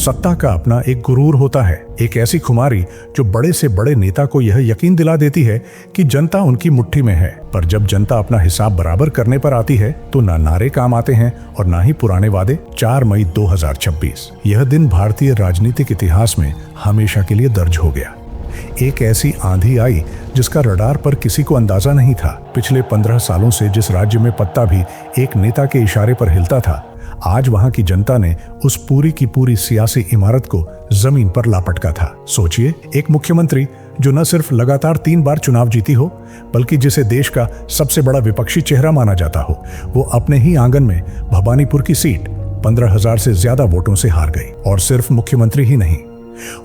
सत्ता का अपना एक गुरूर होता है, एक ऐसी खुमारी जो बड़े से बड़े नेता को यह यकीन दिला देती है कि जनता उनकी मुट्ठी में है। पर जब जनता अपना हिसाब बराबर करने पर आती है तो ना नारे काम आते हैं और ना ही पुराने वादे। 4 मई 2026 यह दिन भारतीय राजनीतिक इतिहास में हमेशा के लिए दर्ज हो गया। एक ऐसी आंधी आई जिसका रडार पर किसी को अंदाजा नहीं था। पिछले 15 सालों से जिस राज्य में पत्ता भी एक नेता के इशारे पर हिलता था, आज वहां की जनता ने उस पूरी की पूरी सियासी इमारत को जमीन पर लापटका था। सोचिए, एक मुख्यमंत्री जो न सिर्फ लगातार 3 बार चुनाव जीती हो, बल्कि जिसे देश का सबसे बड़ा विपक्षी चेहरा माना जाता हो, वो अपने ही आंगन में भवानीपुर की सीट 15,000 से ज्यादा वोटों से हार गई। और सिर्फ मुख्यमंत्री ही नहीं,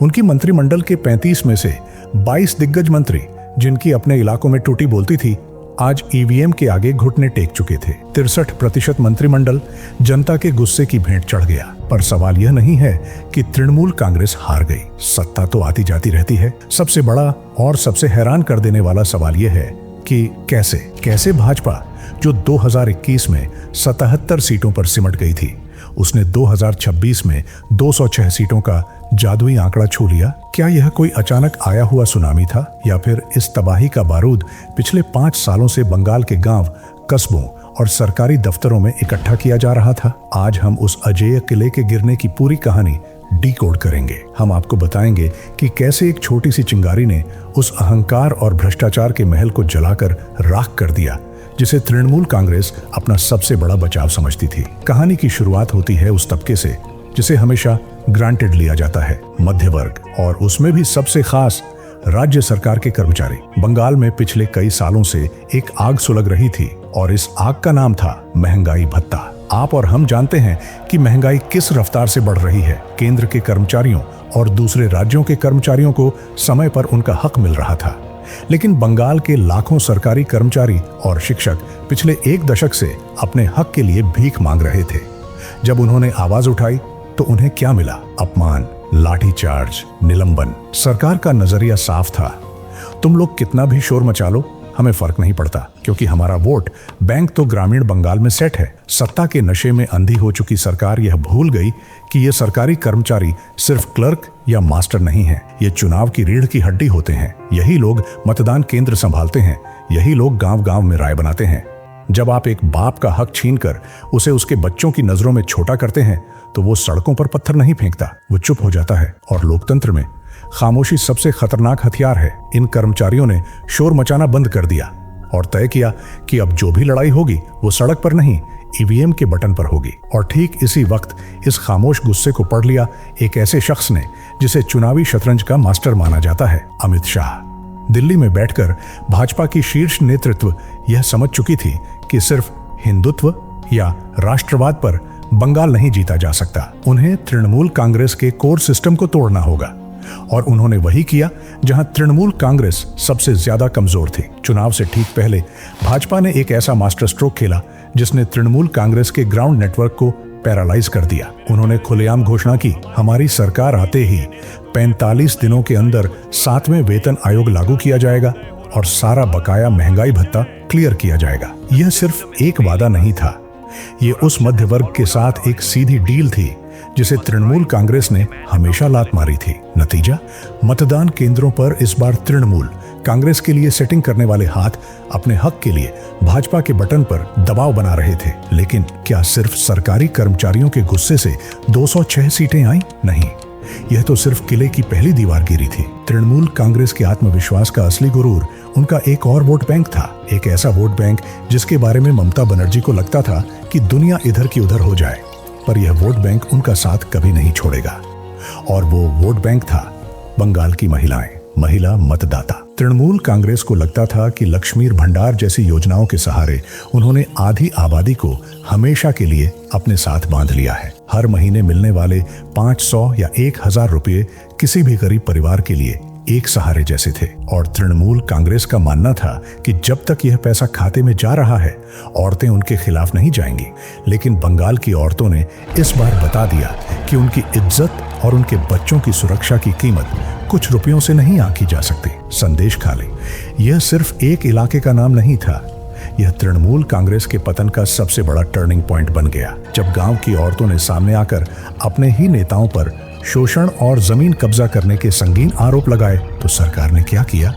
उनकी मंत्रिमंडल के 35 में से 22 दिग्गज मंत्री, जिनकी अपने इलाकों में टूटी बोलती थी, आज ईवीएम के आगे घुटने टेक चुके थे। 63% मंत्रिमंडल जनता के गुस्से की भेंट चढ़ गया। पर सवाल यह नहीं है कि तृणमूल कांग्रेस हार गई। सत्ता तो आती जाती रहती है। सबसे बड़ा और सबसे हैरान कर देने वाला सवाल यह है कि कैसे भाजपा, जो 2021 में 77 सीटों पर सिमट गई थी, उसने 2026 में 206 सीटों का जादुई आंकड़ा छू लिया। क्या यह कोई अचानक आया हुआ सुनामी था, या फिर इस तबाही का बारूद पिछले 5 सालों से बंगाल के गांव, कस्बों और सरकारी दफ्तरों में इकट्ठा किया जा रहा था? आज हम उस अजेय किले के गिरने की पूरी कहानी डिकोड करेंगे। हम आपको बताएंगे कि कैसे एक छोटी सी चिंगारी ने उस अहंकार और भ्रष्टाचार के महल को जलाकर राख कर दिया जिसे तृणमूल कांग्रेस अपना सबसे बड़ा बचाव समझती थी। कहानी की शुरुआत होती है उस तबके से जिसे हमेशा ग्रांटेड लिया जाता है, मध्य वर्ग, और उसमें भी सबसे खास राज्य सरकार के कर्मचारी। बंगाल में पिछले कई सालों से एक आग सुलग रही थी और इस आग का नाम था महंगाई भत्ता। आप और हम जानते हैं कि महंगाई किस रफ्तार से बढ़ रही है। केंद्र के कर्मचारियों और दूसरे राज्यों के कर्मचारियों को समय पर उनका हक मिल रहा था, लेकिन बंगाल के लाखों सरकारी कर्मचारी और शिक्षक पिछले 1 दशक से अपने हक के लिए भीख मांग रहे थे। जब उन्होंने आवाज उठाई तो उन्हें क्या मिला? अपमान, लाठीचार्ज, निलंबन। सरकार का नजरिया साफ था, तुम लोग कितना भी शोर मचा लो, हमें फर्क नहीं पड़ता, क्योंकि हमारा वोट बैंक तो ग्रामीण बंगाल में सेट है। सत्ता के नशे में अंधी हो चुकी सरकार यह भूल गई कि ये सरकारी कर्मचारी सिर्फ क्लर्क या मास्टर नहीं है, ये चुनाव की रीढ़ की हड्डी होते हैं। यही लोग मतदान केंद्र संभालते हैं, यही लोग गांव-गांव में राय बनाते हैं। जब आप एक बाप का हक छीनकर उसे उसके बच्चों की नजरों में छोटा करते हैं, तो वो सड़कों पर पत्थर नहीं फेंकता, वो चुप हो जाता है। और लोकतंत्र में खामोशी सबसे खतरनाक हथियार है। इन कर्मचारियों ने शोर मचाना बंद कर दिया और तय किया कि अब जो भी लड़ाई होगी वो सड़क पर नहीं, ईवीएम के बटन पर होगी। और ठीक इसी वक्त इस खामोश गुस्से को पढ़ लिया एक ऐसे शख्स ने जिसे चुनावी शतरंज का मास्टर माना जाता है, अमित शाह। दिल्ली में बैठकर भाजपा की शीर्ष नेतृत्व यह समझ चुकी थी कि सिर्फ हिंदुत्व या राष्ट्रवाद पर बंगाल नहीं जीता जा सकता। उन्हें तृणमूल कांग्रेस के कोर सिस्टम को तोड़ना होगा, और उन्होंने वही किया जहां तृणमूल कांग्रेस सबसे ज्यादा कमजोर थी। चुनाव से ठीक पहले भाजपा ने एक ऐसा मास्टर स्ट्रोक खेला जिसने तृणमूल कांग्रेस के ग्राउंड नेटवर्क को पैरालाइज कर दिया। उन्होंने खुलेआम घोषणा की, हमारी सरकार आते ही 45 दिनों के अंदर 7वें वेतन आयोग लागू किया जाएगा और सारा बकाया महंगाई भत्ता क्लियर किया जाएगा। यह सिर्फ एक वादा नहीं था, ये उस मध्य वर्ग के साथ एक सीधी डील थी जिसे तृणमूल कांग्रेस ने हमेशा लात मारी थी। नतीजा, मतदान केंद्रों पर इस बार तृणमूल कांग्रेस के लिए सेटिंग करने वाले हाथ अपने हक के लिए भाजपा के बटन पर दबाव बना रहे थे। लेकिन क्या सिर्फ सरकारी कर्मचारियों के गुस्से से 206 सीटें आई? नहीं, यह तो सिर्फ किले की पहली दीवार गिरी थी। तृणमूल कांग्रेस के आत्मविश्वास का असली गुरूर उनका एक और वोट बैंक था, एक ऐसा वोट बैंक जिसके बारे में ममता बनर्जी को लगता था कि दुनिया इधर की उधर हो जाए, पर यह वोट बैंक उनका साथ कभी नहीं छोड़ेगा। और वो वोट बैंक था बंगाल की महिलाएं, महिला मतदाता। तृणमूल कांग्रेस को लगता था कि लक्ष्मीर भंडार जैसी योजनाओं के सहारे उन्होंने आधी आबादी को हमेशा के लिए अपने साथ बांध लिया है। हर महीने मिलने वाले 500 या 1000 रुपये किसी भी गरीब परिवार के लिए एक सहारे जैसे थे। और तृणमूल कांग्रेस का मानना था कि जब तक यह पैसा खाते में जा रहा है, औरतें उनके खिलाफ नहीं जाएंगी। लेकिन बंगाल की औरतों ने इस बार बता दिया कि उनकी इज्जत और उनके बच्चों की सुरक्षा की कीमत कुछ रुपयों से नहीं आंकी जा सकती। संदेश खा ले, यह सिर्फ एक इलाके का नाम नहीं था, यह तृणमूल कांग्रेस के पतन का सबसे बड़ा टर्निंग पॉइंट बन गया। जब गांव की औरतों ने सामने आकर अपने ही नेताओं पर शोषण और जमीन कब्जा करने के संगीन आरोप लगाए तो सरकार ने क्या किया?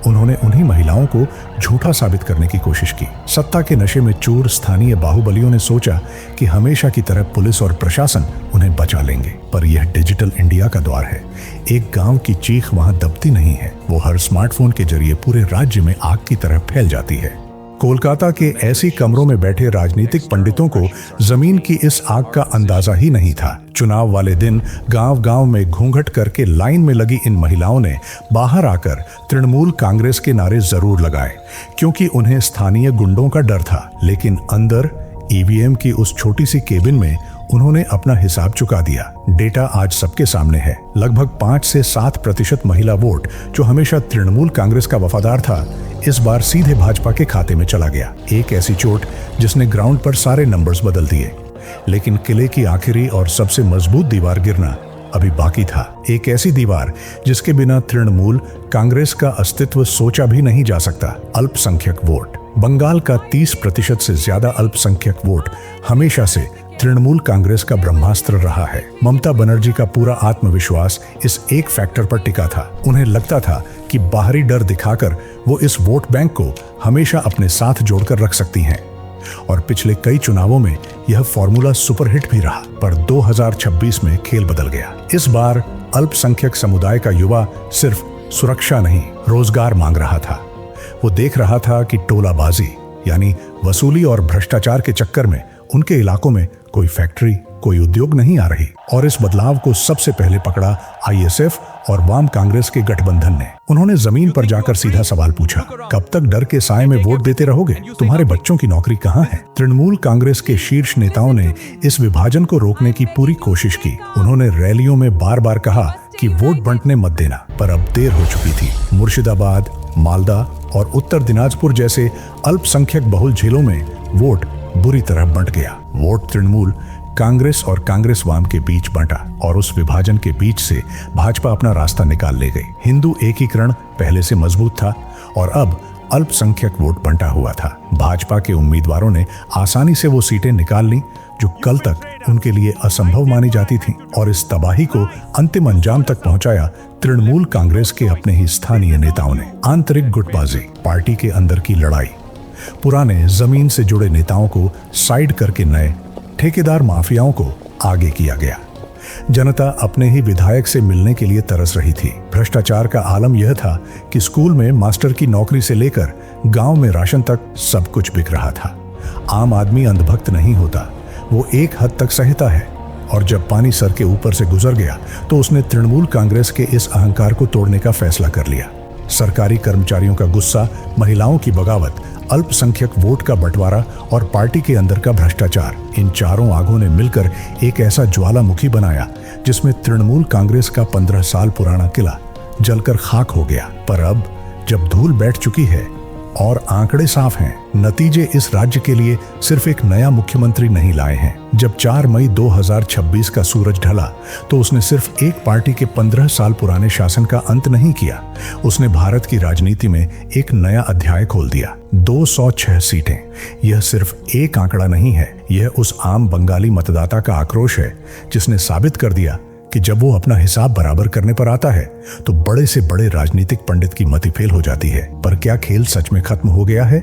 उन्होंने उन्हीं महिलाओं को झूठा साबित करने की कोशिश की। सत्ता के नशे में चूर स्थानीय बाहुबलियों ने सोचा कि हमेशा की तरह पुलिस और प्रशासन उन्हें बचा लेंगे, पर यह डिजिटल इंडिया का दौर है। एक गांव की चीख वहां दबती नहीं है, वो हर स्मार्टफोन के जरिए पूरे राज्य में आग की तरह फैल जाती है। कोलकाता के ऐसी कमरों में बैठे राजनीतिक पंडितों को जमीन की इस आग का अंदाजा ही नहीं था। चुनाव वाले दिन गांव-गांव में घूंघट करके लाइन में लगी इन महिलाओं ने बाहर आकर तृणमूल कांग्रेस के नारे जरूर लगाए, क्योंकि उन्हें स्थानीय गुंडों का डर था। लेकिन अंदर ईवीएम की उस छोटी सी केबिन में उन्होंने अपना हिसाब चुका दिया। डेटा आज सबके सामने है। लगभग 5 से 7% महिला वोट, जो हमेशा तृणमूल कांग्रेस का वफादार था, इस बार सीधे भाजपा के खाते में चला गया। एक ऐसी चोट जिसने ग्राउंड पर सारे नंबर्स बदल दिए। लेकिन किले की आखिरी और सबसे मजबूत दीवार गिरना अभी बाकी था। एक ऐसी दीवार जिसके बिना तृणमूल कांग्रेस का अस्तित्व सोचा भी नहीं जा सकता। अल्पसंख्यक वोट। बंगाल का 30% से ज्यादा अल्पसंख्यक वोट हमेशा से तृणमूल कांग्रेस का ब्रह्मास्त्र रहा है। ममता बनर्जी का पूरा आत्मविश्वास इस एक फैक्टर पर टिका था। उन्हें लगता था कि बाहरी डर दिखाकर वो इस वोट बैंक को हमेशा अपने साथ जोड़कर रख सकती हैं। और पिछले कई चुनावों में यह फॉर्मूला सुपरहिट भी रहा। पर 2026 में खेल बदल गया। इस बार अल्पसंख्यक समुदाय का युवा सिर्फ सुरक्षा नहीं, रोजगार मांग रहा था। वो देख रहा था कि टोलाबाजी यानी वसूली और भ्रष्टाचार के चक्कर में उनके इलाकों में कोई फैक्ट्री, कोई उद्योग नहीं आ रही। और इस बदलाव को सबसे पहले पकड़ा आईएसएफ और वाम कांग्रेस के गठबंधन ने। उन्होंने जमीन पर जाकर सीधा सवाल पूछा, कब तक डर के साए में वोट देते रहोगे? तुम्हारे बच्चों की नौकरी कहाँ है? तृणमूल कांग्रेस के शीर्ष नेताओं ने इस विभाजन को रोकने की पूरी कोशिश की। उन्होंने रैलियों में बार बार कहा कि वोट बंटने मत देना, पर अब देर हो चुकी थी। मुर्शिदाबाद, मालदा और उत्तर दिनाजपुर जैसे अल्पसंख्यक बहुल जिलों में वोट बुरी तरह बंट गया। वोट तृणमूल कांग्रेस और कांग्रेस वाम के बीच बंटा और उस विभाजन के बीच से भाजपा अपना रास्ता निकाल ले गई। हिंदू एकीकरण पहले से मजबूत था और अब अल्पसंख्यक वोट बंटा हुआ था। भाजपा के उम्मीदवारों ने आसानी से वो सीटें निकाल ली जो कल तक उनके लिए असंभव मानी जाती थीं, और इस तबाही को अंतिम अंजाम तक पहुंचाया तृणमूल कांग्रेस के अपने ही स्थानीय नेताओं ने। आंतरिक गुटबाजी, पार्टी के अंदर की लड़ाई, पुराने जमीन से जुड़े नेताओं को साइड करके नए ठेकेदार माफियाओं को आगे किया गया। जनता अपने ही विधायक से मिलने के लिए तरस रही थी। भ्रष्टाचार का आलम यह था कि स्कूल में मास्टर की नौकरी से लेकर गांव में राशन तक सब कुछ बिक रहा था। आम आदमी अंधभक्त नहीं होता, वो एक हद तक सहता है, और जब पानी सर के ऊपर से गुजर गया तो उसने तृणमूल कांग्रेस के इस अहंकार को तोड़ने का फैसला कर लिया। सरकारी कर्मचारियों का गुस्सा, महिलाओं की बगावत, अल्पसंख्यक वोट का बंटवारा और पार्टी के अंदर का भ्रष्टाचार, इन चारों आगों ने मिलकर एक ऐसा ज्वालामुखी बनाया जिसमें तृणमूल कांग्रेस का 15 साल पुराना किला जलकर खाक हो गया। पर अब जब धूल बैठ चुकी है और आंकड़े साफ हैं, नतीजे इस राज्य के लिए सिर्फ एक नया मुख्यमंत्री नहीं लाए हैं। जब 4 मई 2026 का सूरज ढला तो उसने सिर्फ एक पार्टी के 15 साल पुराने शासन का अंत नहीं किया, उसने भारत की राजनीति में एक नया अध्याय खोल दिया। 206 सीटें, यह सिर्फ एक आंकड़ा नहीं है, यह उस आम बंगाली मतदाता का आक्रोश है जिसने साबित कर दिया कि जब वो अपना हिसाब बराबर करने पर आता है तो बड़े से बड़े राजनीतिक पंडित की मति फेल हो जाती है। पर क्या खेल सच में खत्म हो गया है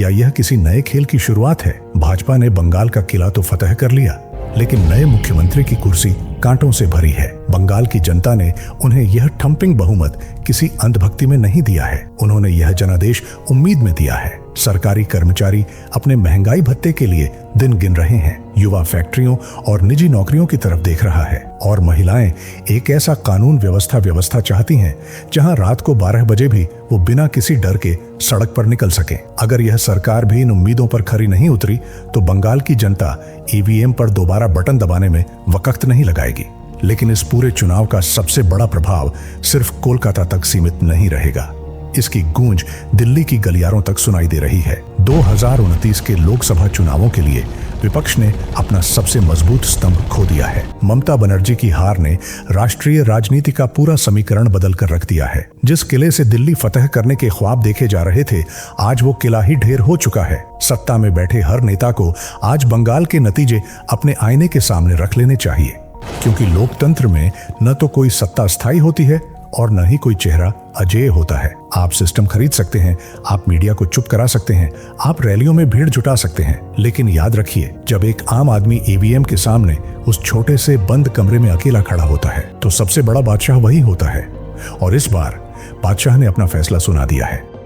या यह किसी नए खेल की शुरुआत है? भाजपा ने बंगाल का किला तो फतह कर लिया, लेकिन नए मुख्यमंत्री की कुर्सी कांटों से भरी है। बंगाल की जनता ने उन्हें यह ठंपिंग बहुमत किसी अंधभक्ति में नहीं दिया है, उन्होंने यह जनादेश उम्मीद में दिया है। सरकारी कर्मचारी अपने महंगाई भत्ते के लिए दिन गिन रहे हैं, युवा फैक्ट्रियों और निजी नौकरियों की तरफ देख रहा है, और महिलाएं एक ऐसा कानून व्यवस्था चाहती हैं जहां रात को 12 बजे भी वो बिना किसी डर के सड़क पर निकल सके। अगर यह सरकार भी इन उम्मीदों पर खरी नहीं उतरी तो बंगाल की जनता ईवीएम पर दोबारा बटन दबाने में वक्त नहीं लगाएगी। लेकिन इस पूरे चुनाव का सबसे बड़ा प्रभाव सिर्फ कोलकाता तक सीमित नहीं रहेगा, इसकी गूंज दिल्ली की गलियारों तक सुनाई दे रही है। 2029 के लोकसभा चुनावों के लिए विपक्ष ने अपना सबसे मजबूत स्तंभ खो दिया है। ममता बनर्जी की हार ने राष्ट्रीय राजनीति का पूरा समीकरण बदल कर रख दिया है। जिस किले से दिल्ली फतह करने के ख्वाब देखे जा रहे थे, आज वो किला ही ढेर हो चुका है। सत्ता में बैठे हर नेता को आज बंगाल के नतीजे अपने आईने के सामने रख लेने चाहिए। क्योंकि लोकतंत्र में न तो कोई सत्ता स्थायी होती है और न ही कोई चेहरा अजेय होता है। आप सिस्टम खरीद सकते हैं, आप मीडिया को चुप करा सकते हैं, आप रैलियों में भीड़ जुटा सकते हैं, लेकिन याद रखिए, जब एक आम आदमी ईवीएम के सामने उस छोटे से बंद कमरे में अकेला खड़ा होता है तो सबसे बड़ा बादशाह वही होता है। और इस बार बादशाह ने अपना फैसला सुना दिया है।